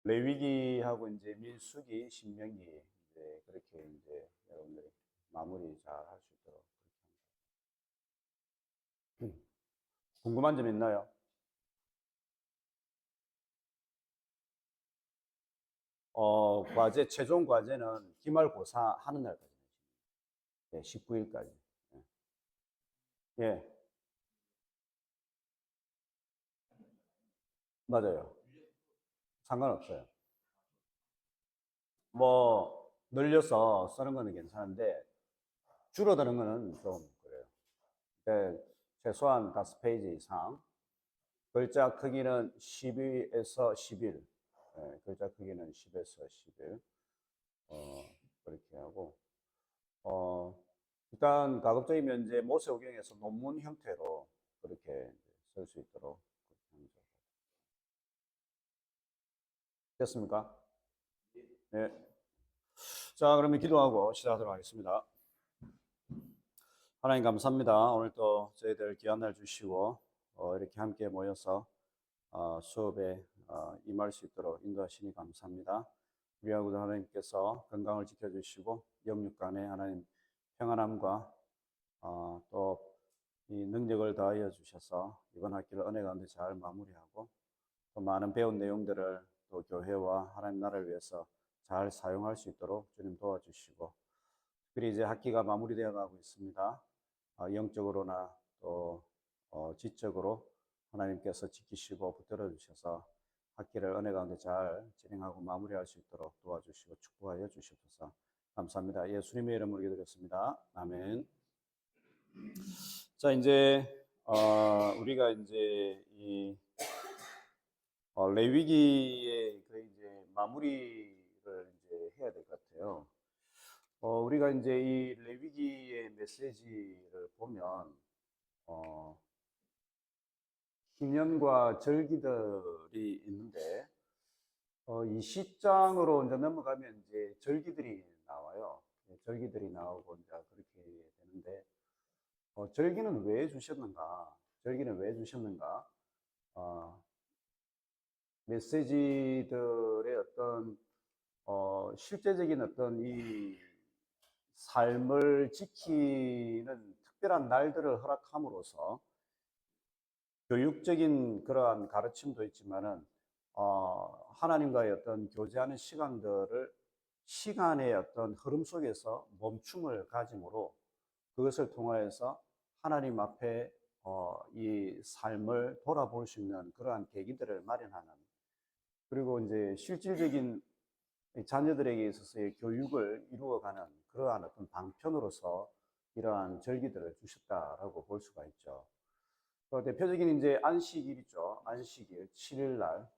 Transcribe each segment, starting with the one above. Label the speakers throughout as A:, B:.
A: 레위기하고 이제 민수기, 신명기 이제 그렇게 이제 여러분들이 마무리 잘 할 수 있도록 그렇게 합니다. 궁금한 점 있나요? 과제, 최종 과제는 기말고사 하는 날까지. 네, 19일까지. 예, 맞아요. 상관없어요. 뭐, 늘려서 쓰는 거는 괜찮은데, 줄어드는 거는 좀 그래요. 네, 최소한 5페이지 이상. 글자 크기는 12에서 11. 네, 글자 크기는 10에서 11. 어, 그렇게 하고, 어, 일단 가급적이면 이제 모세오경에서 논문 형태로 그렇게 쓸 수 있도록 그렇게 합니다. 됐습니까? 네. 자, 그러면 기도하고 시작하도록 하겠습니다. 하나님 감사합니다. 오늘 또 저희들 귀한 날 주시고, 이렇게 함께 모여서 수업에 임할 수 있도록 인도하시니 감사합니다. 우리하고도 하나님께서 건강을 지켜주시고, 영육간에 하나님 평안함과 또 이 능력을 더하여 주셔서 이번 학기를 은혜 가운데 잘 마무리하고 또 많은 배운 내용들을 또 교회와 하나님 나라를 위해서 잘 사용할 수 있도록 주님 도와주시고 특별히 이제 학기가 마무리되어 가고 있습니다. 영적으로나 또 지적으로 하나님께서 지키시고 붙들어 주셔서 학기를 은혜 가운데 잘 진행하고 마무리할 수 있도록 도와주시고 축복하여 주시옵소서. 감사합니다. 예수님의 이름으로 기도드렸습니다. 아멘. 자, 이제 우리가 이제 이 레위기의 그 이제 마무리를 이제 해야 될 것 같아요. 우리가 이제 이 레위기의 메시지를 보면 어, 희년과 절기들이 있는데 이 시장으로 이제 넘어가면 이제 절기들이 나와요. 절기들이 나오고 이제 그렇게 되는데 절기는 왜 주셨는가? 절기는 왜 주셨는가? 어, 메시지들의 어떤 실제적인 어떤 이 삶을 지키는 특별한 날들을 허락함으로써 교육적인 그러한 가르침도 있지만은 하나님과의 어떤 교제하는 시간들을 시간의 어떤 흐름 속에서 멈춤을 가짐으로 그것을 통하여서 하나님 앞에 이 삶을 돌아볼 수 있는 그러한 계기들을 마련하는 그리고 이제 실질적인 자녀들에게 있어서의 교육을 이루어가는 그러한 어떤 방편으로서 이러한 절기들을 주셨다라고 볼 수가 있죠. 대표적인 이제 안식일이죠. 안식일 7일 날,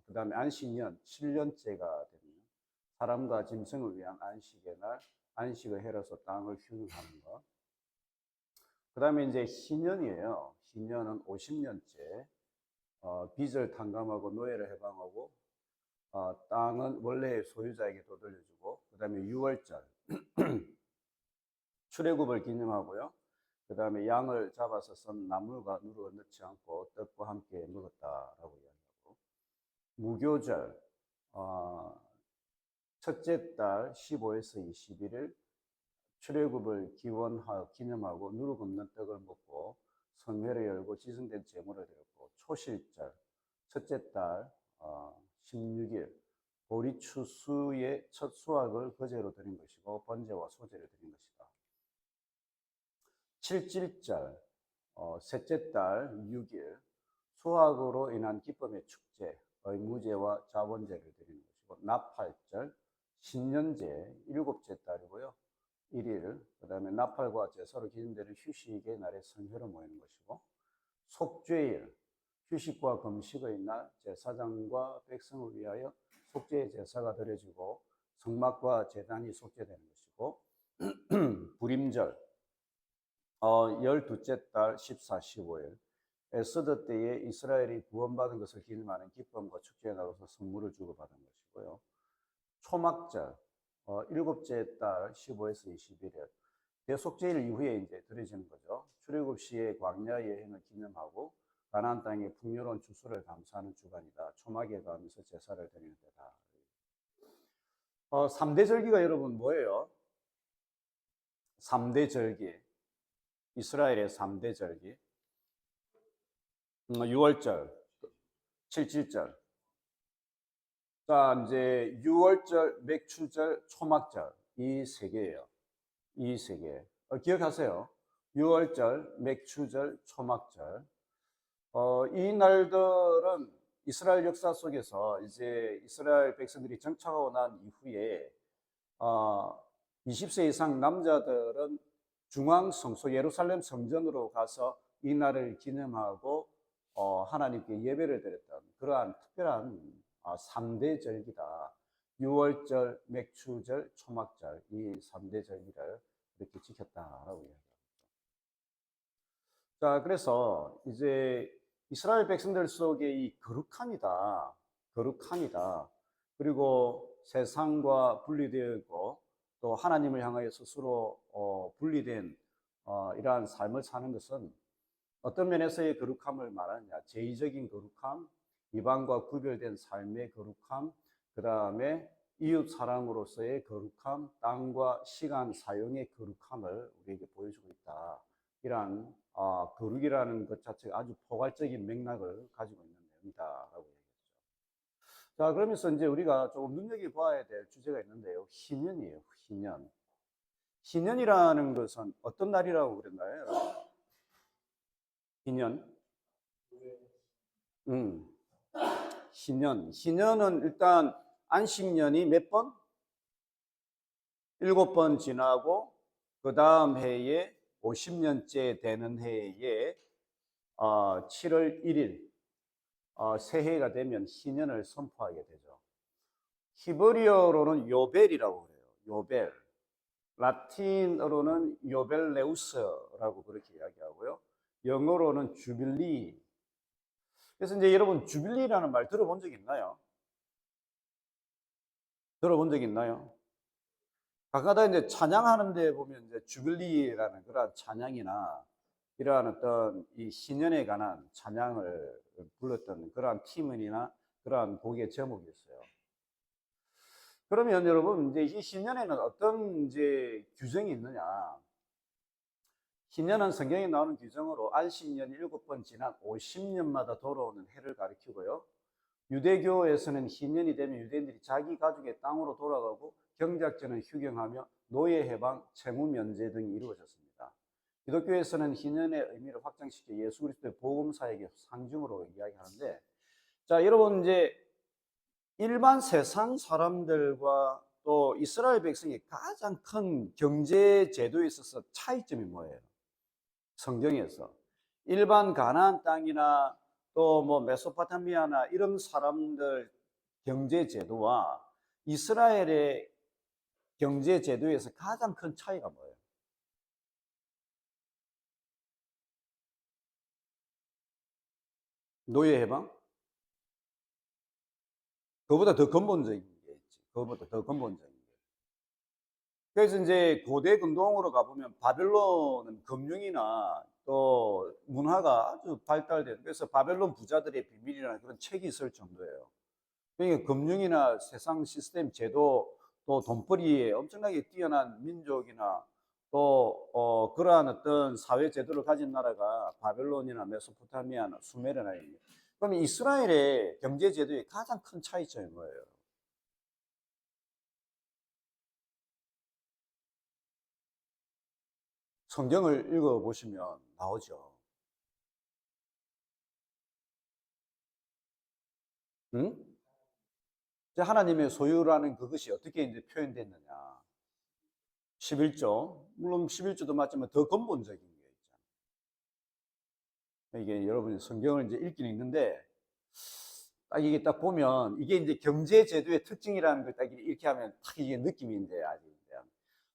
A: 그 다음에 안식년 7년째가 되는 사람과 짐승을 위한 안식의 날, 안식을 해로서 땅을 휴능하는 것. 그 다음에 이제 희년이에요. 희년은 50년째, 빚을 탕감하고 노예를 해방하고, 땅은 원래의 소유자에게 되돌려주고, 그 다음에 6월절, 출애굽을 기념하고요. 그 다음에 양을 잡아서 썬 나물과 누룩을 넣지 않고 떡과 함께 먹었다라고 이야기하고 무교절 첫째 달 15에서 21일 출애굽을 기념하고 누룩 없는 떡을 먹고 성회를 열고 지성된 제물을 드렸고 초실절 첫째 달 16일 보리추수의 첫 수확을 거제로 드린 것이고 번제와 소제를 드린 것이다. 칠칠절 셋째 달 6일 수확으로 인한 기쁨의 축제, 의무제와 자원제를 드리는 것이고 나팔절, 신년제 일곱째 달이고요. 1일, 그 다음에 나팔과 제사로 기념되는 휴식의 날에 성회로 모이는 것이고 속죄일, 휴식과 금식의 날 제사장과 백성을 위하여 속죄의 제사가 드려지고 성막과 제단이 속죄되는 것이고 불임절, 12째 달 14, 15일 에스더 때에 이스라엘이 구원받은 것을 기념하는 기쁨과 축제의 날로서 선물을 주고받은 것이고요. 초막절, 7째 달 15에서 21일 대속제일 이후에 이제 드려지는 거죠. 출애굽 시의 광야 여행을 기념하고 가나안 땅의 풍요로운 주수를 감사하는 주간이다. 초막에 가면서 제사를 드리는 데다. 3대 절기가 여러분 뭐예요? 3대 절기. 이스라엘의 3대 절기. 6월절, 7.7절. 자, 이제 6월절, 맥추절, 초막절. 이 세 개예요. 이 세 개. 기억하세요. 6월절, 맥추절, 초막절. 이 날들은 이스라엘 역사 속에서 이제 이스라엘 백성들이 정착하고 난 이후에 20세 이상 남자들은 중앙 성소 예루살렘 성전으로 가서 이 날을 기념하고 하나님께 예배를 드렸던 그러한 특별한 3대 절기다. 6월절, 맥추절, 초막절 이 3대 절기를 이렇게 지켰다라고 이야기합니다. 자, 그래서 이제 이스라엘 백성들 속에 이 거룩함이다. 거룩함이다. 그리고 세상과 분리되어 있고 또 하나님을 향하여 스스로 분리된 이러한 삶을 사는 것은 어떤 면에서의 거룩함을 말하느냐. 제의적인 거룩함, 이방과 구별된 삶의 거룩함, 그 다음에 이웃 사랑으로서의 거룩함, 땅과 시간 사용의 거룩함을 우리에게 보여주고 있다. 이러한 거룩이라는 것 자체가 아주 포괄적인 맥락을 가지고 있는 내용이다라고 얘기했죠. 자, 그러면서 이제 우리가 조금 눈여겨봐야 될 주제가 있는데요. 희년이에요. 희년. 희년이라는 것은 어떤 날이라고 그랬나요? 희년. 희년. 희년은 일단 안식년이 몇 번? 7번 지나고 그 다음 해에 50년째 되는 해에 7월 1일 새해가 되면 희년을 선포하게 되죠. 히브리어로는 요벨이라고 그래요. 요벨. 라틴어로는 요벨레우스라고 그렇게 이야기하고요. 영어로는 주빌리. 그래서 이제 여러분 주빌리라는 말 들어본 적 있나요? 들어본 적 있나요? 가끔가다 이제 찬양하는 데 보면 이제 주빌리라는 그런 찬양이나 이러한 어떤 이 희년에 관한 찬양을 불렀던 그러한 팀은이나 그러한 곡의 제목이 있어요. 그러면 여러분 이제 이 희년에는 어떤 이제 규정이 있느냐? 희년은 성경에 나오는 규정으로 안식년이 7번 지난 50년마다 돌아오는 해를 가리키고요. 유대교에서는 희년이 되면 유대인들이 자기 가족의 땅으로 돌아가고 경작전을 휴경하며 노예 해방, 채무 면제 등이 이루어졌습니다. 기독교에서는 희년의 의미를 확장시켜 예수 그리스도의 복음 사역의 상징으로 이야기하는데, 자, 여러분 이제 일반 세상 사람들과 또 이스라엘 백성의 가장 큰 경제 제도에 있어서 차이점이 뭐예요? 성경에서 일반 가나안 땅이나 또 뭐 메소포타미아나 이런 사람들 경제 제도와 이스라엘의 경제 제도에서 가장 큰 차이가 뭐예요? 노예 해방? 그거보다 더 근본적인 게 있지. 그거보다 더 근본적인 게. 그래서 이제 고대 근동으로 가보면 바벨론은 금융이나 또 문화가 아주 발달된, 그래서 바벨론 부자들의 비밀이라는 그런 책이 있을 정도예요. 그러니까 금융이나 세상 시스템 제도 또 돈벌이에 엄청나게 뛰어난 민족이나 또 그러한 어떤 사회 제도를 가진 나라가 바벨론이나 메소포타미아나 수메르나 이런. 그럼 이스라엘의 경제 제도의 가장 큰 차이점이 뭐예요? 성경을 읽어보시면 나오죠. 응? 하나님의 소유라는 그것이 어떻게 이제 표현됐느냐. 11조. 물론 11조도 맞지만 더 근본적인 게 있잖아요. 이게 여러분이 성경을 이제 읽긴 읽는데, 딱 이게 딱 보면, 이게 이제 경제제도의 특징이라는 걸 딱 이렇게 하면 딱 이게 느낌이 이제 아직.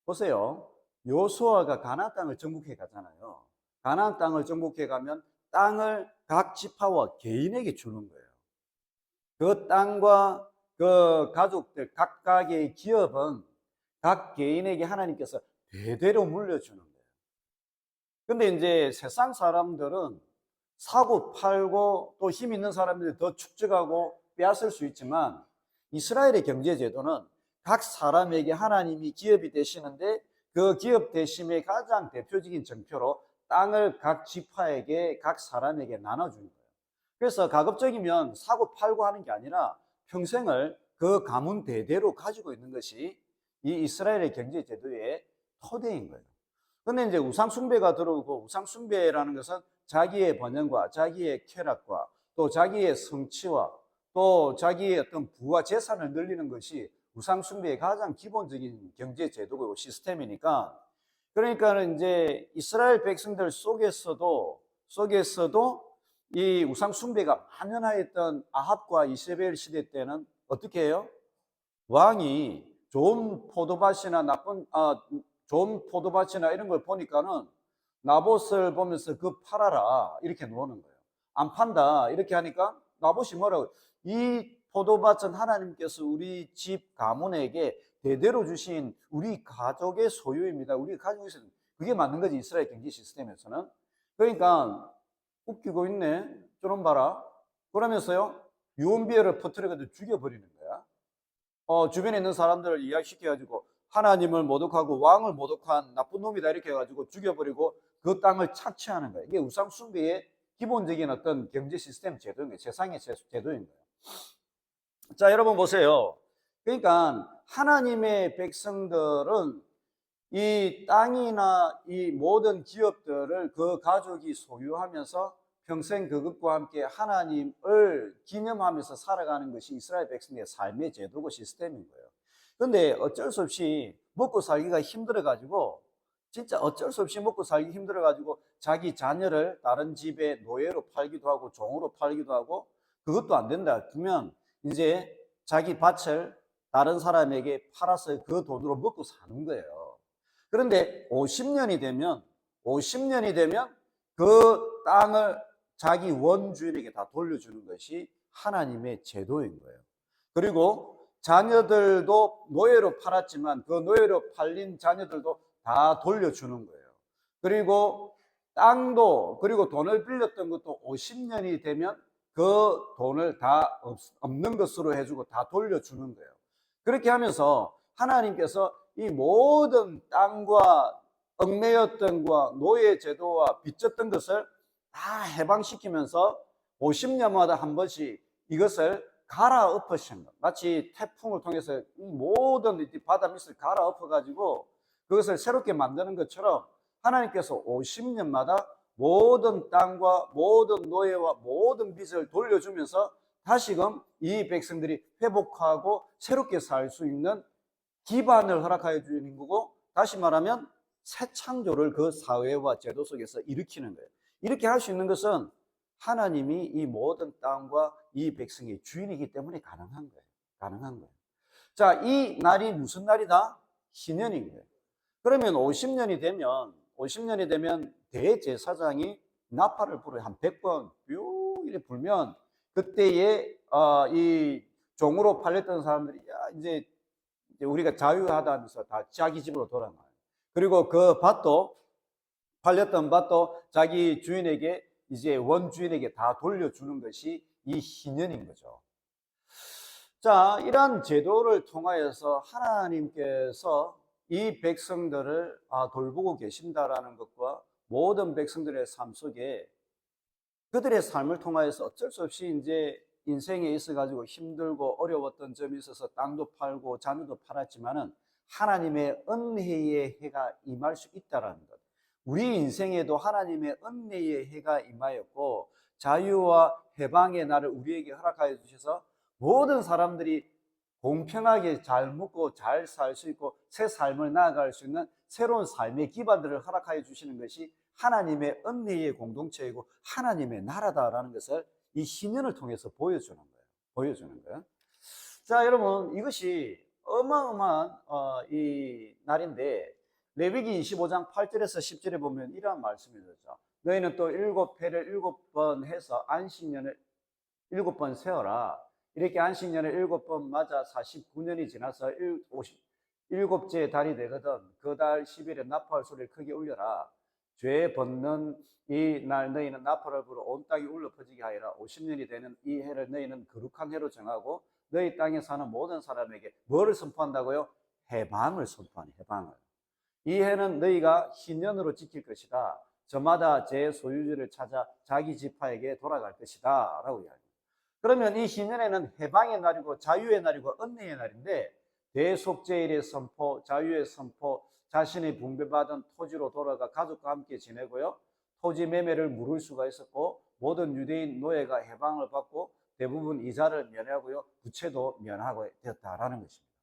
A: 보세요. 요수아가 가나안 땅을 정복해 가잖아요. 가나안 땅을 정복해 가면 땅을 각 지파와 개인에게 주는 거예요. 그 땅과 그 가족들 각각의 기업은 각 개인에게 하나님께서 대대로 물려주는 거예요. 근데 이제 세상 사람들은 사고 팔고 또 힘 있는 사람들이 더 축적하고 빼앗을 수 있지만 이스라엘의 경제 제도는 각 사람에게 하나님이 기업이 되시는데 그 기업 되심의 가장 대표적인 정표로 땅을 각 지파에게 각 사람에게 나눠주는 거예요. 그래서 가급적이면 사고 팔고 하는 게 아니라 평생을 그 가문 대대로 가지고 있는 것이 이 이스라엘의 경제 제도의 토대인 거예요. 근데 이제 우상 숭배가 들어오고, 우상 숭배라는 것은 자기의 번영과 자기의 쾌락과 또 자기의 성취와 또 자기의 어떤 부와 재산을 늘리는 것이 우상 숭배의 가장 기본적인 경제 제도고 시스템이니까, 그러니까 이제 이스라엘 백성들 속에서도 이 우상 숭배가 만연하였던 아합과 이세벨 시대 때는 어떻게 해요? 왕이 좋은 포도밭이나 이런 걸 보니까는 나봇을 보면서 그 팔아라 이렇게 놓는 거예요. 안 판다 이렇게 하니까 나봇이 뭐라고, 이 포도밭은 하나님께서 우리 집 가문에게 대대로 주신 우리 가족의 소유입니다. 우리 가족에서 그게 맞는 거지, 이스라엘 경제 시스템에서는. 그러니까 웃기고 있네, 저런 봐라 그러면서요 유언비어를 퍼뜨려가지고 죽여버리는 거야. 주변에 있는 사람들을 이야기시켜가지고 하나님을 모독하고 왕을 모독한 나쁜 놈이다 이렇게 해가지고 죽여버리고 그 땅을 착취하는 거예요. 이게 우상 숭배의 기본적인 어떤 경제 시스템 제도인 거예요. 세상의 제도인 거예요. 자, 여러분 보세요. 그러니까 하나님의 백성들은 이 땅이나 이 모든 기업들을 그 가족이 소유하면서 평생 그것과 함께 하나님을 기념하면서 살아가는 것이 이스라엘 백성의 삶의 제도고 시스템인 거예요. 그런데 어쩔 수 없이 먹고 살기가 힘들어가지고, 진짜 어쩔 수 없이 먹고 살기 힘들어가지고 자기 자녀를 다른 집에 노예로 팔기도 하고 종으로 팔기도 하고, 그것도 안 된다 그러면 이제 자기 밭을 다른 사람에게 팔아서 그 돈으로 먹고 사는 거예요. 그런데 50년이 되면 그 땅을 자기 원주인에게 다 돌려주는 것이 하나님의 제도인 거예요. 그리고 자녀들도 노예로 팔았지만 그 노예로 팔린 자녀들도 다 돌려주는 거예요. 그리고 땅도, 그리고 돈을 빌렸던 것도 50년이 되면 그 돈을 다 없는 것으로 해주고 다 돌려주는 거예요. 그렇게 하면서 하나님께서 이 모든 땅과 얽매였던 것과 노예 제도와 빚졌던 것을 다 해방시키면서 50년마다 한 번씩 이것을 갈아엎으신 것. 마치 태풍을 통해서 이 모든 바다 밑을 갈아엎어 가지고 그것을 새롭게 만드는 것처럼 하나님께서 50년마다 모든 땅과 모든 노예와 모든 빚을 돌려주면서 다시금 이 백성들이 회복하고 새롭게 살 수 있는 기반을 허락하여 주는 거고, 다시 말하면 새 창조를 그 사회와 제도 속에서 일으키는 거예요. 이렇게 할 수 있는 것은 하나님이 이 모든 땅과 이 백성의 주인이기 때문에 가능한 거예요. 가능한 거예요. 자, 이 날이 무슨 날이다? 희년인 거예요. 그러면 50년이 되면 대제사장이 나팔을 불어요. 한 100번 뾰 이렇게 불면 그때에 이 종으로 팔렸던 사람들이 이제 우리가 자유하다 하면서 다 자기 집으로 돌아가요. 그리고 그 밭도, 팔렸던 밭도 자기 주인에게, 이제 원주인에게 다 돌려주는 것이 이 희년인 거죠. 자, 이러한 제도를 통하여서 하나님께서 이 백성들을 돌보고 계신다라는 것과 모든 백성들의 삶 속에 그들의 삶을 통하여서 어쩔 수 없이 이제 인생에 있어가지고 힘들고 어려웠던 점이 있어서 땅도 팔고 자녀도 팔았지만은 하나님의 은혜의 해가 임할 수 있다라는 것. 우리 인생에도 하나님의 은혜의 해가 임하였고 자유와 해방의 날을 우리에게 허락하여 주셔서 모든 사람들이 공평하게 잘 먹고 잘 살 수 있고 새 삶을 나아갈 수 있는 새로운 삶의 기반들을 허락하여 주시는 것이 하나님의 은혜의 공동체이고 하나님의 나라다라는 것을 이 희년을 통해서 보여주는 거예요. 자, 여러분, 이것이 어마어마한 이 날인데, 레위기 25장 8절에서 10절에 보면 이러한 말씀이 되죠. 너희는 또 7회를 7번 해서 안식년을 7번 세어라. 이렇게 안식년을 7번 맞아 49년이 지나서 7째 달이 되거든 그 달 10일에 나팔 소리를 크게 울려라. 죄 벗는 이 날 너희는 나팔을 불어 온 땅이 울려 퍼지게 하리라. 50년이 되는 이 해를 너희는 거룩한 해로 정하고 너희 땅에 사는 모든 사람에게 뭐를 선포한다고요? 해방을 선포하니, 해방을. 이 해는 너희가 희년으로 지킬 것이다. 저마다 제 소유주를 찾아 자기 지파에게 돌아갈 것이다 라고 이야기합니다. 그러면 이 희년에는 해방의 날이고 자유의 날이고 은혜의 날인데, 대속제일의 선포, 자유의 선포, 자신이 분배받은 토지로 돌아가 가족과 함께 지내고요, 토지 매매를 물을 수가 있었고 모든 유대인 노예가 해방을 받고 대부분 이자를 면하고요, 부채도 면하게 되었다라는 것입니다.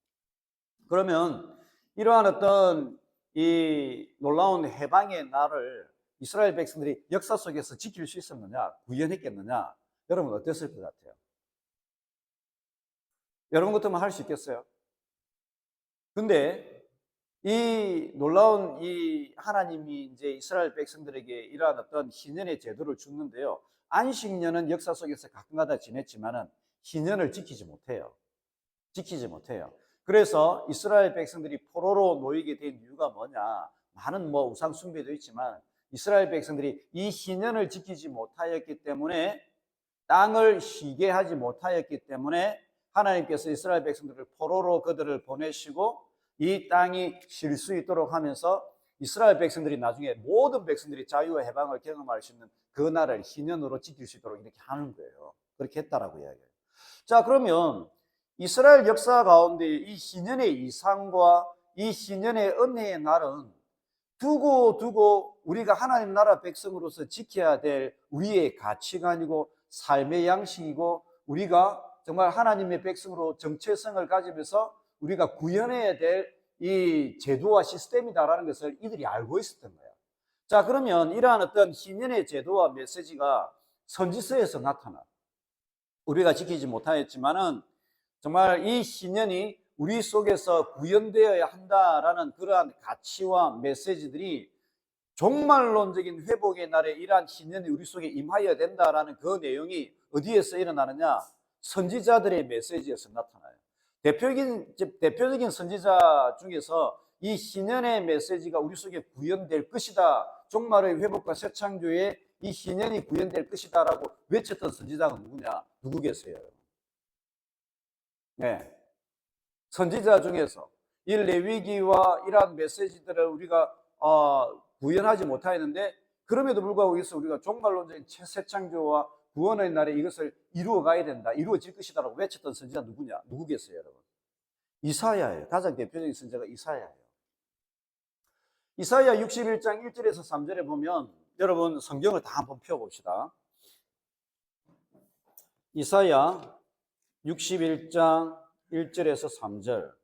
A: 그러면 이러한 어떤 이 놀라운 해방의 날을 이스라엘 백성들이 역사 속에서 지킬 수 있었느냐, 구현했겠느냐, 여러분 어땠을 것 같아요? 여러분 같으면 할 수 있겠어요? 근데 이 놀라운 이 하나님이 이제 이스라엘 백성들에게 이러한 어떤 희년의 제도를 주는데요, 안식년은 역사 속에서 가끔가다 지냈지만은 희년을 지키지 못해요. 지키지 못해요. 그래서 이스라엘 백성들이 포로로 놓이게 된 이유가 뭐냐? 많은 뭐 우상 숭배도 있지만 이스라엘 백성들이 이 희년을 지키지 못하였기 때문에, 땅을 쉬게 하지 못하였기 때문에 하나님께서 이스라엘 백성들을 포로로 그들을 보내시고 이 땅이 쉴 수 있도록 하면서 이스라엘 백성들이 나중에 모든 백성들이 자유와 해방을 경험할 수 있는 그 날을 희년으로 지킬 수 있도록 이렇게 하는 거예요. 그렇게 했다라고 이야기해요. 자, 그러면 이스라엘 역사 가운데 이 희년의 이상과 이 희년의 은혜의 날은 두고 우리가 하나님 나라 백성으로서 지켜야 될 우리의 가치관이고 삶의 양식이고, 우리가 정말 하나님의 백성으로 정체성을 가지면서 우리가 구현해야 될 이 제도와 시스템이다라는 것을 이들이 알고 있었던 거예요. 자, 그러면 이러한 어떤 희년의 제도와 메시지가 선지서에서 나타나 우리가 지키지 못하였지만은 정말 이 희년이 우리 속에서 구현되어야 한다라는 그러한 가치와 메시지들이 종말론적인 회복의 날에 이러한 희년이 우리 속에 임하여야 된다라는 그 내용이 어디에서 일어나느냐? 선지자들의 메시지에서 나타나요. 대표적인 선지자 중에서 이 희년의 메시지가 우리 속에 구현될 것이다, 종말의 회복과 새 창조의 이 희년이 구현될 것이다 라고 외쳤던 선지자가 누구냐? 누구겠어요? 네, 선지자 중에서 이 레위기와 이러한 메시지들을 우리가 구현하지 못하였는데, 그럼에도 불구하고 여기서 우리가 종말론적인 새 창조와 구원의 날에 이것을 이루어 가야 된다, 이루어질 것이다라고 외쳤던 선지자 누구냐? 누구겠어요, 여러분? 이사야예요. 가장 대표적인 선지자가 이사야예요. 이사야 61장 1절에서 3절에 보면, 여러분 성경을 다 한번 펴봅시다. 이사야 61장 1절에서 3절.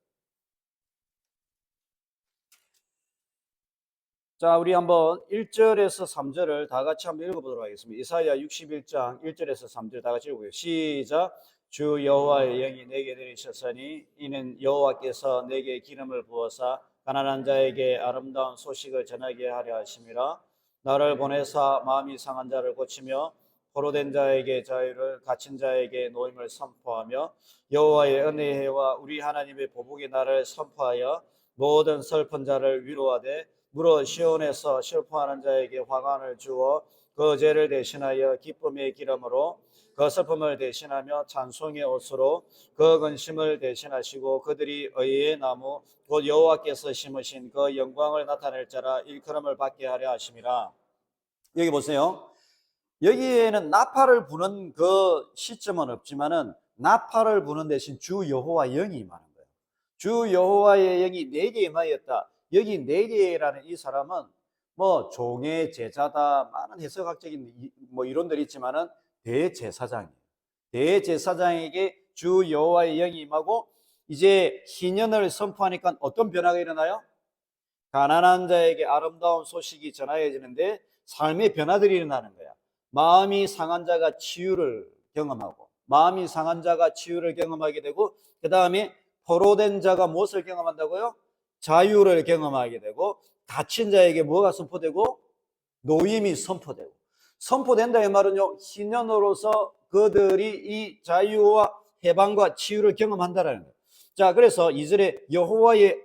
A: 자, 우리 한번 1절에서 3절을 다 같이 한번 읽어보도록 하겠습니다. 이사야 61장 1절에서 3절 다 같이 읽어요. 시작. 주 여호와의 영이 내게 내리셨으니 이는 여호와께서 내게 기름을 부어사 가난한 자에게 아름다운 소식을 전하게 하려 하심이라. 나를 보내사 마음이 상한 자를 고치며 포로된 자에게 자유를, 갇힌 자에게 노임을 선포하며 여호와의 은혜의 해와 우리 하나님의 보복의 날을 선포하여 모든 슬픈 자를 위로하되 무릇 시온에서 슬퍼하는 자에게 화관을 주어 그 죄를 대신하여 기쁨의 기름으로 그 슬픔을 대신하며 찬송의 옷으로 그 근심을 대신하시고 그들이 의의 나무 곧 여호와께서 심으신 그 영광을 나타낼 자라 일컬음을 받게 하려 하심이라. 여기 보세요. 여기에는 나팔을 부는 그 시점은 없지만은 나팔을 부는 대신 주 여호와 영이 임하는 거예요. 주 여호와의 영이 내게 임하였다. 여기 내게라는 이 사람은 뭐 종의 제자다, 많은 해석학적인 뭐 이론들이 있지만은 대제사장이에요. 대제사장에게 주 여호와의 영이 임하고 이제 희년을 선포하니까 어떤 변화가 일어나요? 가난한 자에게 아름다운 소식이 전하여지는데 삶의 변화들이 일어나는 거야. 마음이 상한 자가 치유를 경험하고, 마음이 상한 자가 치유를 경험하게 되고, 그 다음에 포로된 자가 무엇을 경험한다고요? 자유를 경험하게 되고, 갇힌 자에게 뭐가 선포되고? 노임이 선포되고. 선포된다 이 말은요, 희년으로서 그들이 이 자유와 해방과 치유를 경험한다라는 거예요. 자, 그래서 2절에 여호와의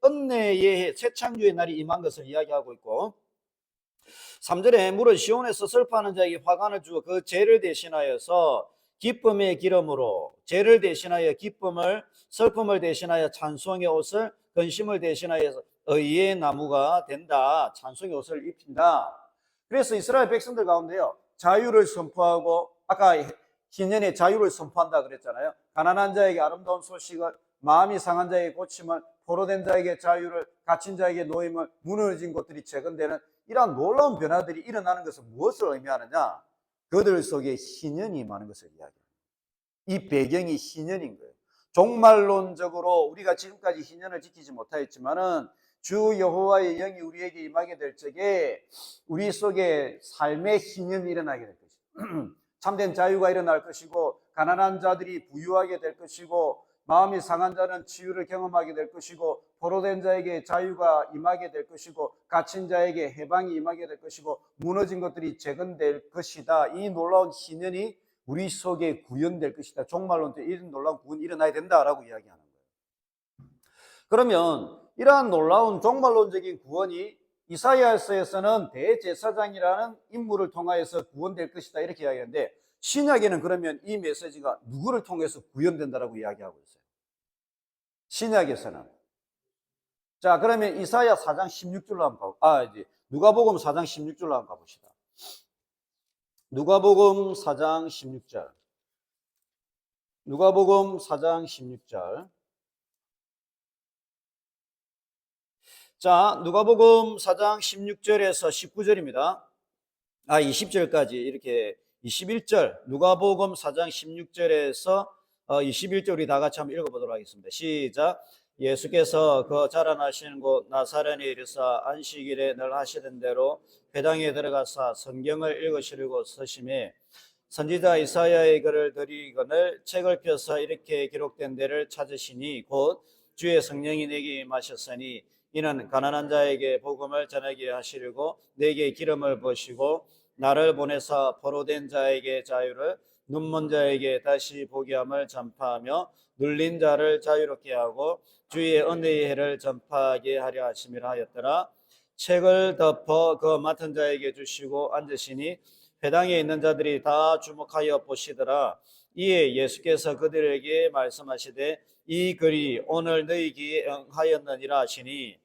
A: 은혜의 새 창조의 날이 임한 것을 이야기하고 있고, 3절에 무릇 시온에서 슬퍼하는 자에게 화관을 주어 그 죄를 대신하여서 기쁨의 기름으로, 죄를 대신하여 기쁨을, 슬픔을 대신하여 찬송의 옷을, 근심을 대신하여 의의 나무가 된다. 찬송의 옷을 입힌다. 그래서 이스라엘 백성들 가운데요, 자유를 선포하고, 아까 희년의 자유를 선포한다 그랬잖아요. 가난한 자에게 아름다운 소식을, 마음이 상한 자에게 고침을, 포로된 자에게 자유를, 갇힌 자에게 노임을, 무너진 곳들이 재건되는 이러한 놀라운 변화들이 일어나는 것은 무엇을 의미하느냐? 그들 속에 희년이 임하는 것을 이야기합니다. 이 배경이 희년인 거예요. 종말론적으로 우리가 지금까지 희년을 지키지 못하였지만은 주 여호와의 영이 우리에게 임하게 될 적에 우리 속에 삶의 희년이 일어나게 될 것입니다. 참된 자유가 일어날 것이고, 가난한 자들이 부유하게 될 것이고, 마음이 상한 자는 치유를 경험하게 될 것이고, 포로된 자에게 자유가 임하게 될 것이고, 갇힌 자에게 해방이 임하게 될 것이고, 무너진 것들이 재건될 것이다. 이 놀라운 희년이 우리 속에 구현될 것이다. 종말론 때 이런 놀라운 구원이 일어나야 된다라고 이야기하는 거예요. 그러면 이러한 놀라운 종말론적인 구원이 이사야서에서는 대제사장이라는 인물을 통하여서 구원될 것이다 이렇게 이야기하는데, 신약에는 그러면 이 메시지가 누구를 통해서 구현된다라고 이야기하고 있어요? 신약에서는. 자, 그러면 이사야 4장 16절로 한번 이제 누가복음 4장 16절로 한번 가봅시다. 누가복음 4장 16절. 누가복음 4장 16절. 자, 누가복음 4장 16절에서 19절입니다. 20절까지 이렇게 21절, 누가복음 4장 16절에서 21절 우리 다 같이 한번 읽어보도록 하겠습니다. 시작. 예수께서 그 자라나시는 곳 나사렛에 이르사 안식일에 늘 하시던 대로 회당에 들어가사 성경을 읽으시려고 서심해 선지자 이사야의 글을 들이거늘 책을 펴서 이렇게 기록된 데를 찾으시니 곧 주의 성령이 내게 임하셨으니 이는 가난한 자에게 복음을 전하게 하시려고 내게 기름을 부으시고 나를 보내사 포로된 자에게 자유를, 눈먼 자에게 다시 보게 함을 전파하며 눌린 자를 자유롭게 하고 주의 은혜의 해를 전파하게 하려 하심이라 하였더라. 책을 덮어 그 맡은 자에게 주시고 앉으시니 회당에 있는 자들이 다 주목하여 보시더라. 이에 예수께서 그들에게 말씀하시되 이 글이 오늘 너희 귀에 응하였느니라 하시니,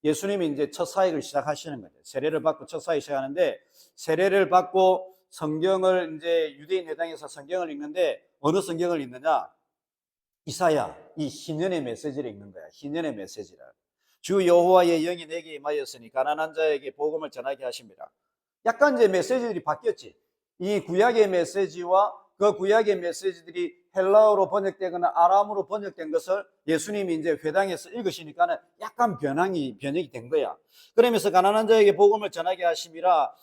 A: 예수님이 이제 첫 사역을 시작하시는 거죠. 세례를 받고 첫 사역 시작하는데, 세례를 받고 성경을 이제 유대인 회당에서 성경을 읽는데 어느 성경을 읽느냐? 이사야, 이 희년의 메시지를 읽는 거야. 희년의 메시지를. 주 여호와의 영이 내게 임하였으니 가난한 자에게 복음을 전하게 하십니다. 약간 이제 메시지들이 바뀌었지. 이 구약의 메시지와 그 구약의 메시지들이 헬라어로 번역되거나 아람어로 번역된 것을 예수님이 이제 회당에서 읽으시니까는 약간 변형이 된 거야. 그러면서 가난한 자에게 복음을 전하게 하심이라,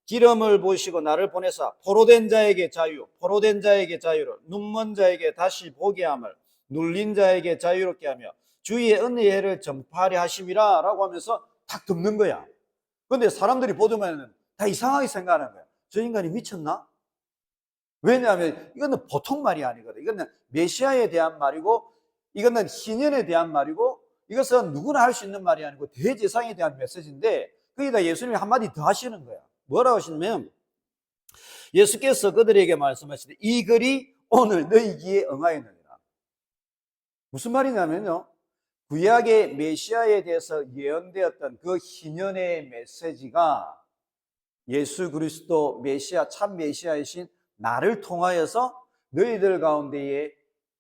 A: 기름을 부으시고 나를 보내사 포로된 자에게 자유, 포로된 자에게 자유를, 눈먼 자에게 다시 보게 함을, 눌린 자에게 자유롭게 하며 주의 은혜의 해를 전파하려 하심이라 라고 하면서 탁 덮는 거야. 근데 사람들이 보더만 다 이상하게 생각하는 거야. 저 인간이 미쳤나? 왜냐하면 이거는 보통 말이 아니거든. 이거는 메시아에 대한 말이고, 이거는 희년에 대한 말이고, 이것은 누구나 할 수 있는 말이 아니고 대제사장에 대한 메시지인데, 거기다 예수님이 한마디 더 하시는 거야. 뭐라고 하시냐면, 예수께서 그들에게 말씀하시되 이 글이 오늘 너희 귀에 응하였느니라. 무슨 말이냐면요, 구약의 메시아에 대해서 예언되었던 그 희년의 메시지가 예수 그리스도 메시아, 참 메시아이신 나를 통하여서 너희들 가운데에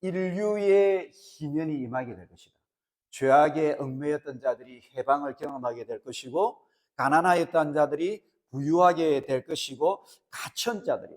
A: 인류의 희년이 임하게 될 것이다. 죄악에 얽매였던 자들이 해방을 경험하게 될 것이고, 가난하였던 자들이 부유하게 될 것이고, 갇힌 자들이,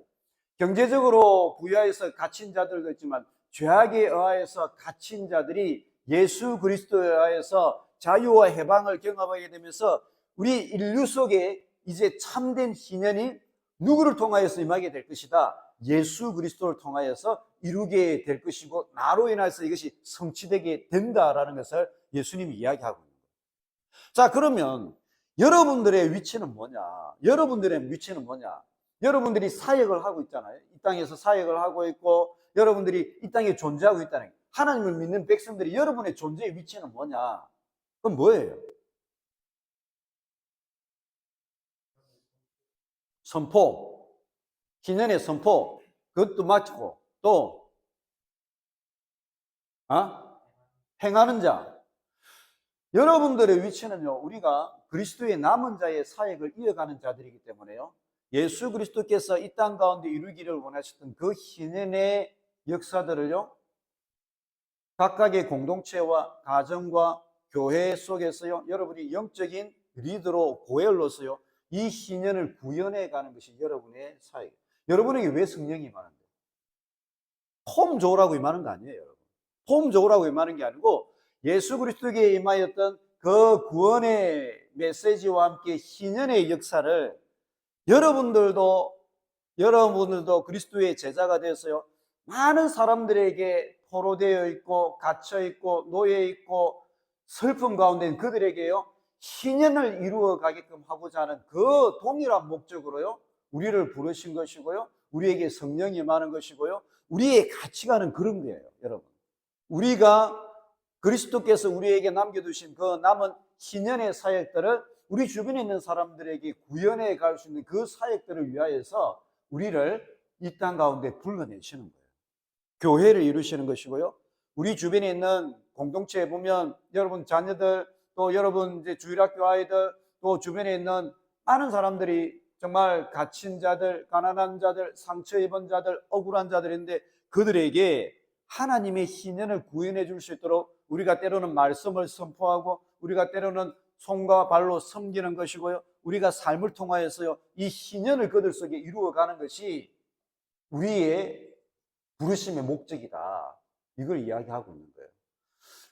A: 경제적으로 부유해서 갇힌 자들도 있지만 죄악에 의하여서 갇힌 자들이 예수 그리스도에 의하여서 자유와 해방을 경험하게 되면서 우리 인류 속에 이제 참된 희년이 누구를 통하여서 임하게 될 것이다. 예수 그리스도를 통하여서 이루게 될 것이고, 나로 인해서 이것이 성취되게 된다라는 것을 예수님이 이야기하고 있는 거예요. 자, 그러면 여러분들의 위치는 뭐냐? 여러분들의 위치는 뭐냐? 여러분들이 사역을 하고 있잖아요. 이 땅에서 사역을 하고 있고, 여러분들이 이 땅에 존재하고 있다는 거예요. 하나님을 믿는 백성들이 여러분의 존재의 위치는 뭐냐? 그건 뭐예요? 선포. 신년의 선포. 그것도 맞고, 또, 어? 행하는 자. 여러분들의 위치는요, 우리가 그리스도의 남은 자의 사역을 이어가는 자들이기 때문에요, 예수 그리스도께서 이 땅 가운데 이루기를 원하셨던 그 희년의 역사들을요, 각각의 공동체와 가정과 교회 속에서요, 여러분이 영적인 리더로 고열로서요, 이 희년을 구현해 가는 것이 여러분의 사역. 여러분에게 왜 성령이 임하는데? 폼 좋으라고 임하는 거 아니에요, 여러분. 폼 좋으라고 임하는 게 아니고 예수 그리스도께 임하였던 그 구원의 메시지와 함께 희년의 역사를 여러분들도 그리스도의 제자가 되어서요, 많은 사람들에게 포로되어 있고 갇혀 있고 놓여 있고 슬픔 가운데 그들에게요, 희년을 이루어 가게끔 하고자 하는 그 동일한 목적으로요, 우리를 부르신 것이고요, 우리에게 성령이 임하는 것이고요, 우리의 가치관은 그런 거예요, 여러분. 우리가 그리스도께서 우리에게 남겨두신 그 남은 희년의 사역들을 우리 주변에 있는 사람들에게 구현해 갈 수 있는 그 사역들을 위하여서 우리를 이 땅 가운데 불러내시는 거예요. 교회를 이루시는 것이고요. 우리 주변에 있는 공동체에 보면 여러분 자녀들, 또 여러분 이제 주일학교 아이들, 또 주변에 있는 많은 사람들이 정말 갇힌 자들, 가난한 자들, 상처 입은 자들, 억울한 자들인데 그들에게 하나님의 희년을 구현해 줄 수 있도록 우리가 때로는 말씀을 선포하고 우리가 때로는 손과 발로 섬기는 것이고요, 우리가 삶을 통하여서요, 이 희년을 그들 속에 이루어가는 것이 우리의 부르심의 목적이다, 이걸 이야기하고 있는 거예요.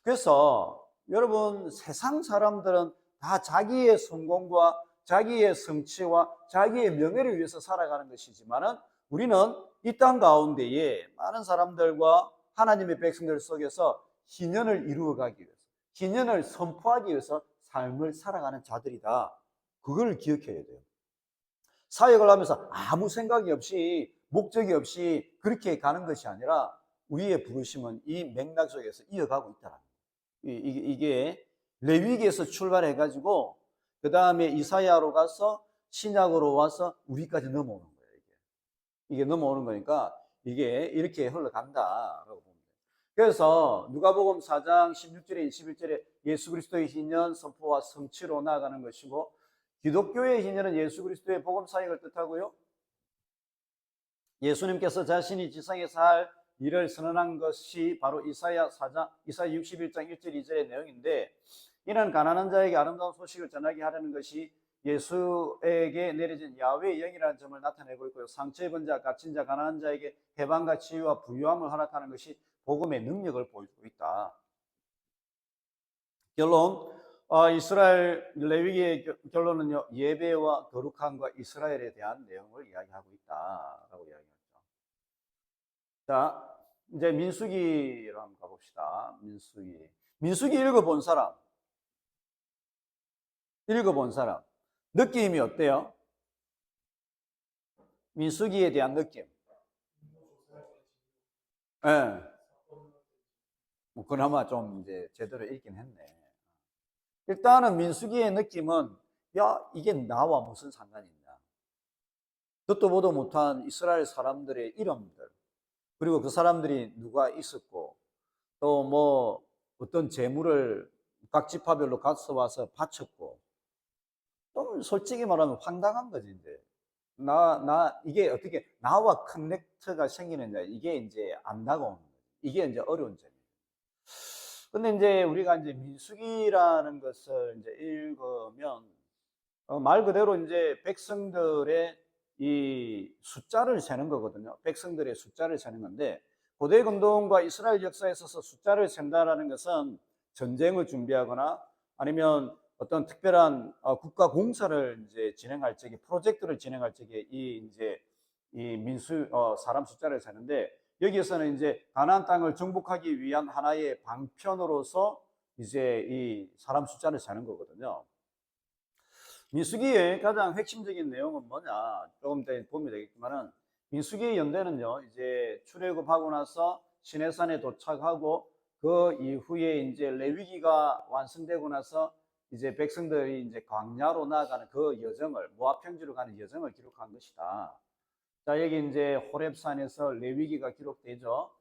A: 그래서 여러분, 세상 사람들은 다 자기의 성공과 자기의 성취와 자기의 명예를 위해서 살아가는 것이지만은 우리는 이 땅 가운데에 많은 사람들과 하나님의 백성들 속에서 희년을 이루어가기 위해서, 희년을 선포하기 위해서 삶을 살아가는 자들이다, 그걸 기억해야 돼요. 사역을 하면서 아무 생각이 없이 목적이 없이 그렇게 가는 것이 아니라 우리의 부르심은 이 맥락 속에서 이어가고 있다는 거예요. 이게 레위기에서 출발해 가지고 그 다음에 이사야로 가서 신약으로 와서 우리까지 넘어오는 거예요. 이게 넘어오는 거니까 이게 이렇게 흘러간다라고 봅니다. 그래서 누가복음 4장 16절에 21절에 예수 그리스도의 희년 선포와 성취로 나아가는 것이고, 기독교의 희년은 예수 그리스도의 복음 사역을 뜻하고요, 예수님께서 자신이 지상에서 할 일을 선언한 것이 바로 이사야 61장 1절 2절의 내용인데, 이는 가난한 자에게 아름다운 소식을 전하게 하려는 것이 예수에게 내려진 야훼의 영이라는 점을 나타내고 있고요, 상처 입은 자, 갇힌 자, 가난한 자에게 해방과 치유와 부유함을 허락하는 것이 복음의 능력을 보여주고 있다. 결론, 이스라엘 레위기의 결론은요, 예배와 거룩함과 이스라엘에 대한 내용을 이야기하고 있다라고 이야기합니다. 자, 이제 민수기로 한번 가봅시다. 민수기 읽어본 사람, 느낌이 어때요? 민수기에 대한 느낌. 예. 네. 뭐 그나마 좀 이제 제대로 읽긴 했네. 일단은 민수기의 느낌은, 야, 이게 나와 무슨 상관이 있냐. 듣도 보도 못한 이스라엘 사람들의 이름들, 그리고 그 사람들이 누가 있었고, 또 뭐 어떤 재물을 각 지파별로 가져와서 바쳤고, 좀 솔직히 말하면 황당한 거지, 이제. 이게 어떻게 나와 커넥트가 생기느냐, 이게 이제 안 나가오는 거지. 이게 이제 어려운 점이에요. 근데 이제 우리가 이제 민수기라는 것을 이제 읽으면, 말 그대로 이제 백성들의 이 숫자를 세는 거거든요. 백성들의 숫자를 세는 건데, 고대 근동과 이스라엘 역사에 있어서 숫자를 센다라는 것은 전쟁을 준비하거나 아니면 어떤 특별한 국가 공사를 이제 진행할 적에, 프로젝트를 진행할 적에 사람 숫자를 세는데, 여기에서는 이제 가나안 땅을 정복하기 위한 하나의 방편으로서 이제 이 사람 숫자를 세는 거거든요. 민수기의 가장 핵심적인 내용은 뭐냐, 조금 더 보면 되겠지만은, 민수기의 연대는요, 이제 출애굽하고 나서 시내산에 도착하고 그 이후에 이제 레위기가 완성되고 나서 이제 백성들이 이제 광야로 나아가는 그 여정을, 모압 평지로 가는 여정을 기록한 것이다. 자, 여기 이제 호렙산에서 레위기가 기록되죠.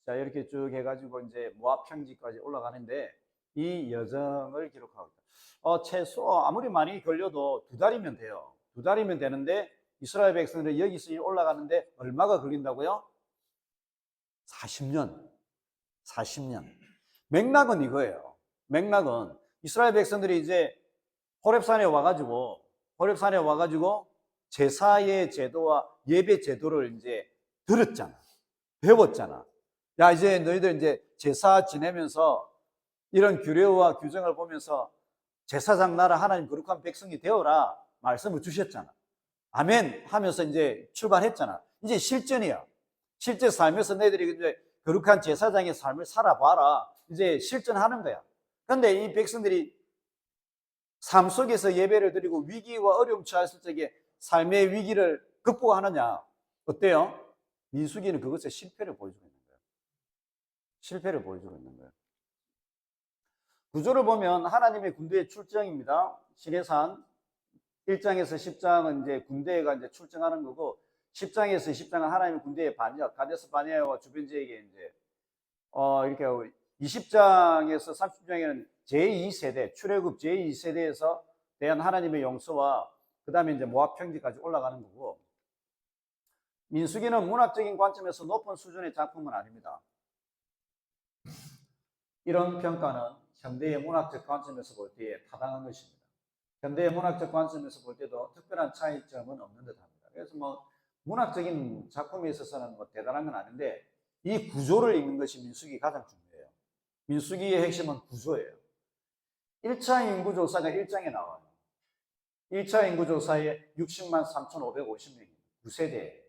A: 자, 이렇게 쭉 해가지고 이제 모압 평지까지 올라가는데 이 여정을 기록하고 있다. 최소 아무리 많이 걸려도 2달이면 돼요. 2달이면 되는데 이스라엘 백성들이 여기서 올라가는데 얼마가 걸린다고요? 40년. 40년. 맥락은 이거예요. 맥락은 이스라엘 백성들이 이제 호렙산에 와가지고 제사의 제도와 예배 제도를 이제 들었잖아. 배웠잖아. 야, 이제 너희들 이제 제사 지내면서 이런 규례와 규정을 보면서 제사장 나라 하나님 거룩한 백성이 되어라 말씀을 주셨잖아. 아멘 하면서 이제 출발했잖아. 이제 실전이야. 실제 삶에서 너희들이 이제 거룩한 제사장의 삶을 살아봐라. 이제 실전하는 거야. 그런데 이 백성들이 삶 속에서 예배를 드리고 위기와 어려움 처했을 적에 삶의 위기를 극복하느냐? 어때요? 민수기는 그것의 실패를 보여주고 있는 거예요. 실패를 보여주고 있는 거예요. 구조를 보면 하나님의 군대의 출정입니다. 시내산 1장에서 10장은 이제 군대가 이제 출정하는 거고 10장에서 20장은 하나님의 군대의 반역, 가데스 바네아와 주변 지역에 이제 이렇게 20장에서 30장에는 제2세대, 출애굽 제2세대에서 대한 하나님의 용서와 그 다음에 이제 모압 평지까지 올라가는 거고, 민수기는 문학적인 관점에서 높은 수준의 작품은 아닙니다. 이런 평가는 현대의 문학적 관점에서 볼 때에 타당한 것입니다. 현대의 문학적 관점에서 볼 때도 특별한 차이점은 없는 듯 합니다. 그래서 뭐 문학적인 작품에 있어서는 뭐 대단한 건 아닌데 이 구조를 읽는 것이 민수기 가장 중요해요. 민수기의 핵심은 구조예요. 1차 인구조사가 1장에 나와요. 1차 인구조사에 60만 3,550명입니다. 9세대.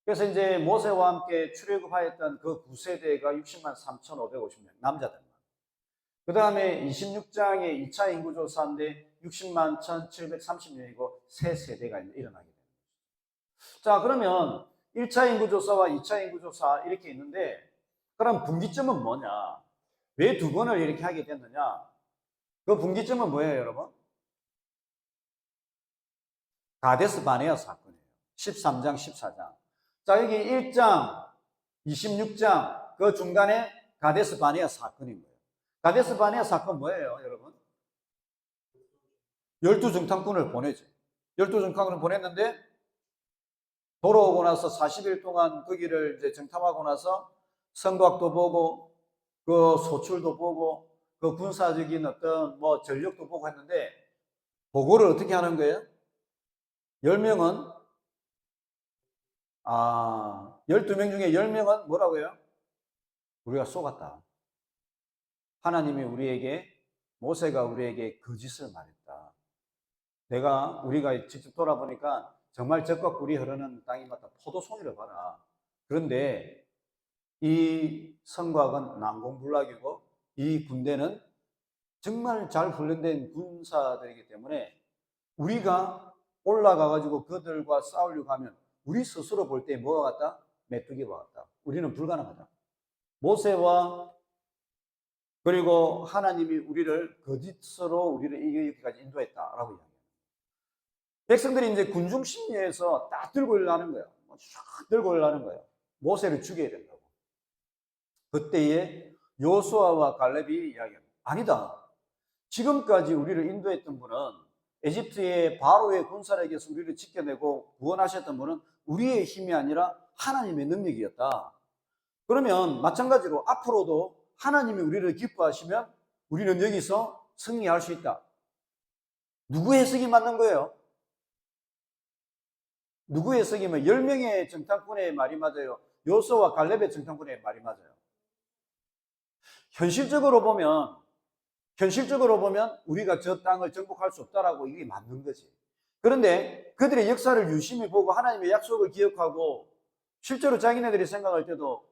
A: 그래서 이제 모세와 함께 출애굽하였던 그 9세대가 60만 3,550명, 남자들만. 그 다음에 26장의 2차 인구조사인데 60만 1,730명이고 세 세대가 일어나게 됩니다. 자, 그러면 1차 인구조사와 2차 인구조사 이렇게 있는데 그럼 분기점은 뭐냐? 왜 2번을 이렇게 하게 됐느냐? 그 분기점은 뭐예요, 여러분? 가데스 바네아 사건이에요. 13장, 14장. 자, 여기 1장, 26장 그 중간에 가데스 바네아 사건인 거예요. 가데스 바네아 사건 뭐예요, 여러분? 12정탐꾼을 보내죠. 12정탐꾼을 보냈는데 돌아오고 나서 40일 동안 거기를 이제 정탐하고 나서 성곽도 보고 그 소출도 보고 그 군사적인 어떤 뭐 전력도 보고 했는데 보고를 어떻게 하는 거예요? 10명은 12명 중에 10명은 뭐라고요? 우리가 속았다. 하나님이 우리에게, 모세가 우리에게 거짓을 말했다. 우리가 직접 돌아보니까 정말 젖과 꿀이 흐르는 땅이마다 포도송이를 봐라. 그런데 이 성곽은 난공불락이고 이 군대는 정말 잘 훈련된 군사들이기 때문에 우리가 올라가가지고 그들과 싸우려고 하면 우리 스스로 볼 때 뭐가 같다? 메뚜기와 같다. 우리는 불가능하다. 모세와 그리고 하나님이 우리를 거짓으로 우리를 이기기까지 인도했다라고 이야기합니다. 백성들이 이제 군중 심리에서 딱 들고 일어나는 거예요. 쫙 들고 일어나는 거예요. 모세를 죽여야 된다고. 그때에 여호수아와 갈렙이 이야기합니다. 아니다. 지금까지 우리를 인도했던 분은 에집트의 바로의 군사력에서 우리를 지켜내고 구원하셨던 분은 우리의 힘이 아니라 하나님의 능력이었다. 그러면 마찬가지로 앞으로도 하나님이 우리를 기뻐하시면 우리는 여기서 승리할 수 있다. 누구의 해석이 맞는 거예요? 누구의 해석이면 10명의 정탐꾼의 말이 맞아요? 여호수아와 갈렙의 정탐꾼의 말이 맞아요? 현실적으로 보면 우리가 저 땅을 정복할 수 없다라고 이게 맞는 거지. 그런데 그들의 역사를 유심히 보고 하나님의 약속을 기억하고 실제로 자기네들이 생각할 때도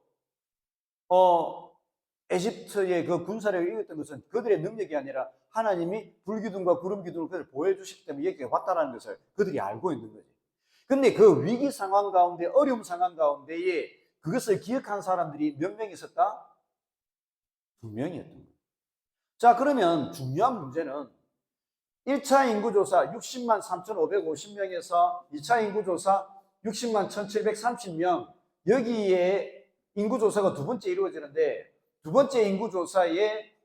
A: 에집트의 그 군사력을 이겼던 것은 그들의 능력이 아니라 하나님이 불기둥과 구름기둥을 그들 보여주시기 때문에 여기에 왔다라는 것을 그들이 알고 있는 거지. 근데 그 위기 상황 가운데, 어려움 상황 가운데에 그것을 기억한 사람들이 몇 명 있었다? 2명이었던 거예요. 자, 그러면 중요한 문제는 1차 인구조사 60만 3,550명에서 2차 인구조사 60만 1,730명, 여기에 인구조사가 두 번째 이루어지는데, 두 번째 인구조사에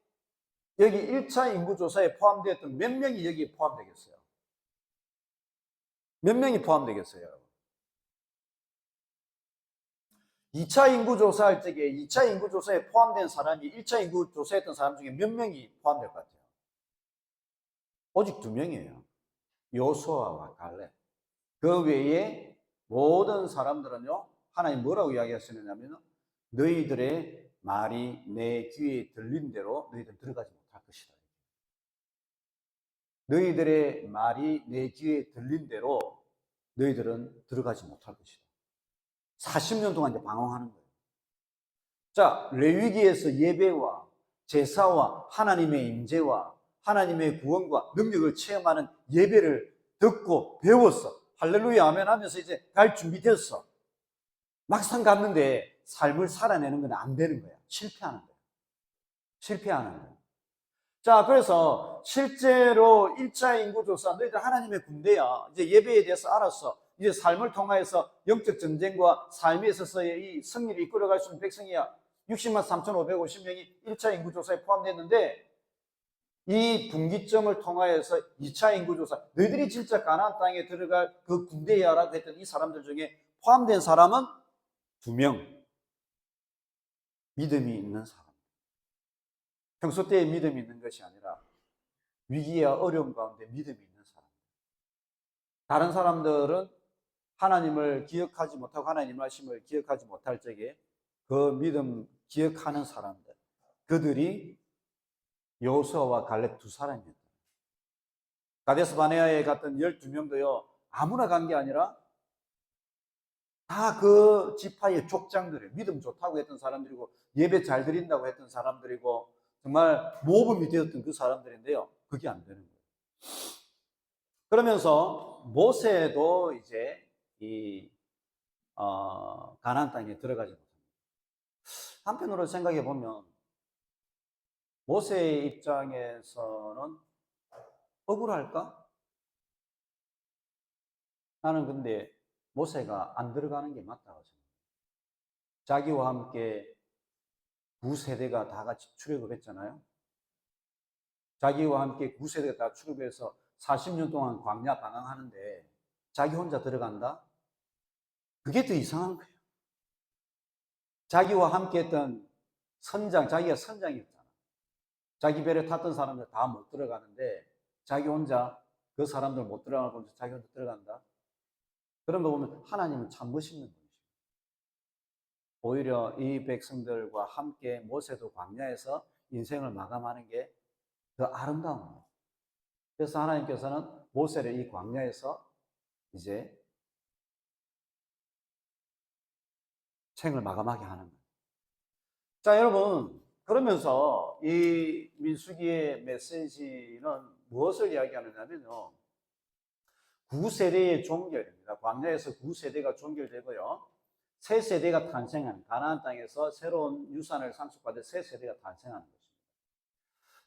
A: 여기 1차 인구조사에 포함되었던 몇 명이 여기에 포함되겠어요? 몇 명이 포함되겠어요? 2차 인구조사할 적에 2차 인구조사에 포함된 사람이 1차 인구조사했던 사람 중에 몇 명이 포함될 것 같아요? 오직 2명이에요. 여호수아와 갈렙. 그 외에 모든 사람들은요, 하나님 뭐라고 이야기하시느냐면, 너희들의 말이 내 귀에 들린 대로 너희들은 들어가지 못할 것이다. 너희들의 말이 내 귀에 들린 대로 너희들은 들어가지 못할 것이다. 40년 동안 이제 방황하는 거예요. 자, 레위기에서 예배와 제사와 하나님의 임재와 하나님의 구원과 능력을 체험하는 예배를 듣고 배웠어. 할렐루야 아멘 하면서 이제 갈 준비 됐어. 막상 갔는데 삶을 살아내는 건 안 되는 거야. 실패하는 거야. 실패하는 거야. 자, 그래서 실제로 1차 인구조사, 너희들 하나님의 군대야. 이제 예배에 대해서 알았어. 이제 삶을 통하여서 영적 전쟁과 삶에 있어서의 이 승리를 이끌어갈 수 있는 백성이야. 60만 3,550명이 1차 인구조사에 포함됐는데, 이 분기점을 통하여서 2차 인구조사, 너희들이 진짜 가나안 땅에 들어갈 그 군대야라고 했던 이 사람들 중에 포함된 사람은 2명. 믿음이 있는 사람. 평소 때에 믿음이 있는 것이 아니라 위기와 어려움 가운데 믿음이 있는 사람. 다른 사람들은 하나님을 기억하지 못하고 하나님 말씀을 기억하지 못할 적에 그 믿음 기억하는 사람들, 그들이 여호수아와 갈렙 두 사람이었다. 가데스 바네아에 갔던 12명도요, 아무나 간 게 아니라 다 그 지파의 족장들이에요. 믿음 좋다고 했던 사람들이고, 예배 잘 드린다고 했던 사람들이고, 정말 모범이 되었던 그 사람들인데요, 그게 안 되는 거예요. 그러면서 모세도 이제 이 가나안 땅에 들어가지 못합니다. 한편으로 생각해 보면 모세의 입장에서는 억울할까? 나는 근데 모세가 안 들어가는 게 맞다고 생각해요. 자기와 함께 9세대가 다 같이 출애굽했잖아요. 자기와 함께 9세대가 다 출애굽해서 40년 동안 광야 방황하는데 자기 혼자 들어간다? 그게 더 이상한 거예요. 자기와 함께 했던 선장, 자기가 선장이었잖아. 자기 배를 탔던 사람들 다 못 들어가는데 자기 혼자 그 사람들 못 들어가고 자기 혼자 들어간다? 그런 거 보면 하나님은 참 멋있는 분이죠. 오히려 이 백성들과 함께 모세도 광야에서 인생을 마감하는 게 더 아름다운 거예요. 그래서 하나님께서는 모세를 이 광야에서 이제 생을 마감하게 하는 거예요. 자, 여러분, 그러면서 이 민수기의 메시지는 무엇을 이야기하느냐면요, 9세대의 종결입니다. 광야에서 9세대가 종결되고요, 새 세대가 탄생한, 가나안 땅에서 새로운 유산을 상속받은 새 세대가 탄생하는 것입니다.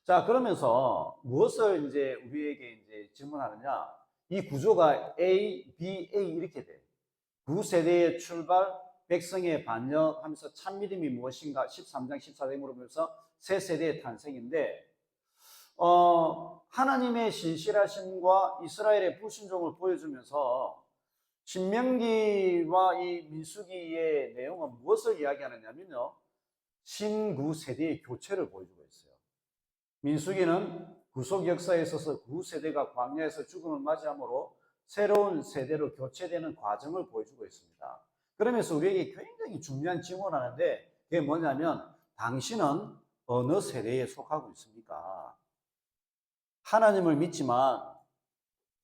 A: 자, 그러면서 무엇을 이제 우리에게 이제 질문하느냐, 이 구조가 A, B, A 이렇게 돼. 9세대의 출발, 백성의 반역하면서 참 믿음이 무엇인가 13장 14절에 물으면서 새 세대의 탄생인데, 하나님의 신실하심과 이스라엘의 불순종을 보여주면서 신명기와 이 민수기의 내용은 무엇을 이야기하느냐면요, 신구 세대의 교체를 보여주고 있어요. 민수기는 구속 역사에 있어서 9세대가 광야에서 죽음을 맞이함으로 새로운 세대로 교체되는 과정을 보여주고 있습니다. 그러면서 우리에게 굉장히 중요한 질문을 하는데, 그게 뭐냐면, 당신은 어느 세대에 속하고 있습니까? 하나님을 믿지만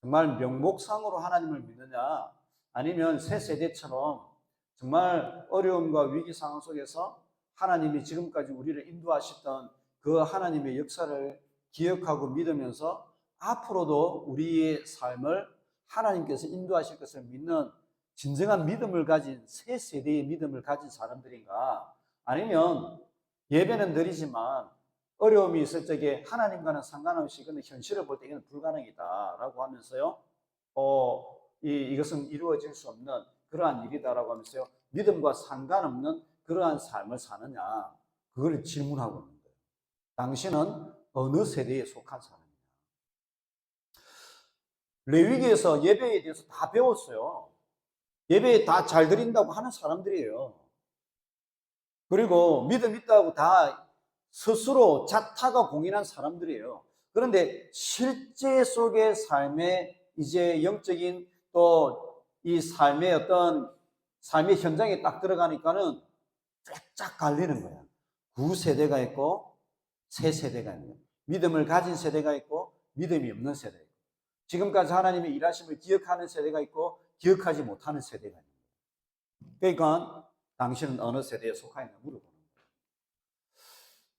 A: 정말 명목상으로 하나님을 믿느냐, 아니면 새 세대처럼 정말 어려움과 위기 상황 속에서 하나님이 지금까지 우리를 인도하셨던 그 하나님의 역사를 기억하고 믿으면서 앞으로도 우리의 삶을 하나님께서 인도하실 것을 믿는 진정한 믿음을 가진 새 세대의 믿음을 가진 사람들인가, 아니면 예배는 드리지만 어려움이 있을 적에 하나님과는 상관없이 근데 현실을 볼 때 이건 불가능이다라고 하면서요. 이것은 이루어질 수 없는 그러한 일이다라고 하면서요. 믿음과 상관없는 그러한 삶을 사느냐? 그걸 질문하고 있는 거예요. 당신은 어느 세대에 속한 사람이냐? 레위기에서 예배에 대해서 다 배웠어요. 예배 다 잘 드린다고 하는 사람들이에요. 그리고 믿음 있다고 다 스스로 자타가 공인한 사람들이에요. 그런데 실제 속의 삶의 이제 영적인 또 이 삶의 어떤 삶의 현장에 딱 들어가니까는 쫙쫙 갈리는 거야. 구세대가 있고 새 세대가 있는 거야. 믿음을 가진 세대가 있고 믿음이 없는 세대가 있고 지금까지 하나님의 일하심을 기억하는 세대가 있고 기억하지 못하는 세대가 있는 거야. 그러니까 당신은 어느 세대에 속하느냐 물어보는 거예요.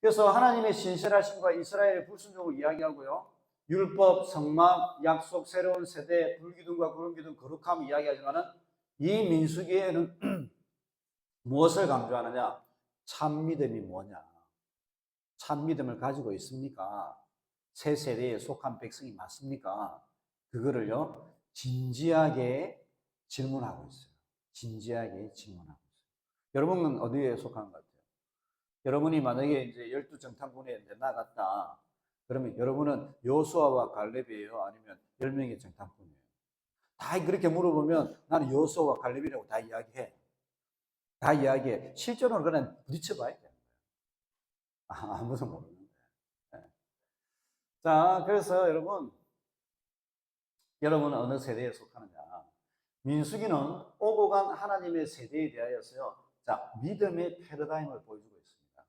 A: 그래서 하나님의 신실하심과 이스라엘의 불순종을 이야기하고요. 율법, 성막, 약속, 새로운 세대, 불기둥과 구름기둥, 거룩함 이야기하지만은 이 민수기에는 무엇을 강조하느냐? 참 믿음이 뭐냐? 참 믿음을 가지고 있습니까? 새 세대에 속한 백성이 맞습니까? 그거를요, 진지하게 질문하고 있어요. 진지하게 질문하고 있어요. 여러분은 어디에 속한 것 같아요? 여러분이 만약에 이제 12정탐꾼에 나갔다. 그러면 여러분은 여호수아와 갈렙이에요? 아니면 10명의 정탐꾼이에요? 다 그렇게 물어보면 나는 여호수아와 갈렙이라고 다 이야기해. 다 이야기해. 실제로는 그냥 부딪혀봐야 돼. 아무도 모르는데. 자, 그래서 여러분은 어느 세대에 속하느냐? 민수기는 오고 간 하나님의 세대에 대하여서요. 자, 믿음의 패러다임을 보여주고 있습니다.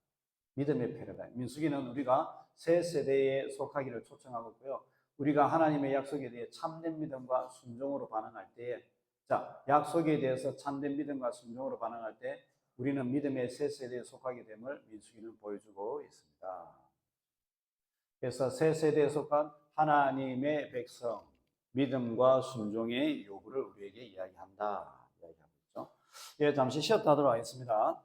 A: 믿음의 패러다임. 민수기는 우리가 새 세대에 속하기를 초청하고 있고요. 우리가 하나님의 약속에 대해 참된 믿음과 순종으로 반응할 때에 자, 약속에 대해서 참된 믿음과 순종으로 반응할 때 우리는 믿음의 새 세대에 속하게 됨을 민수기는 보여주고 있습니다. 그래서 새 세대에 속한 하나님의 백성, 믿음과 순종의 요구를 우리에게 이야기한다. 이야기하고 있죠. 예, 잠시 쉬었다 하도록 하겠습니다.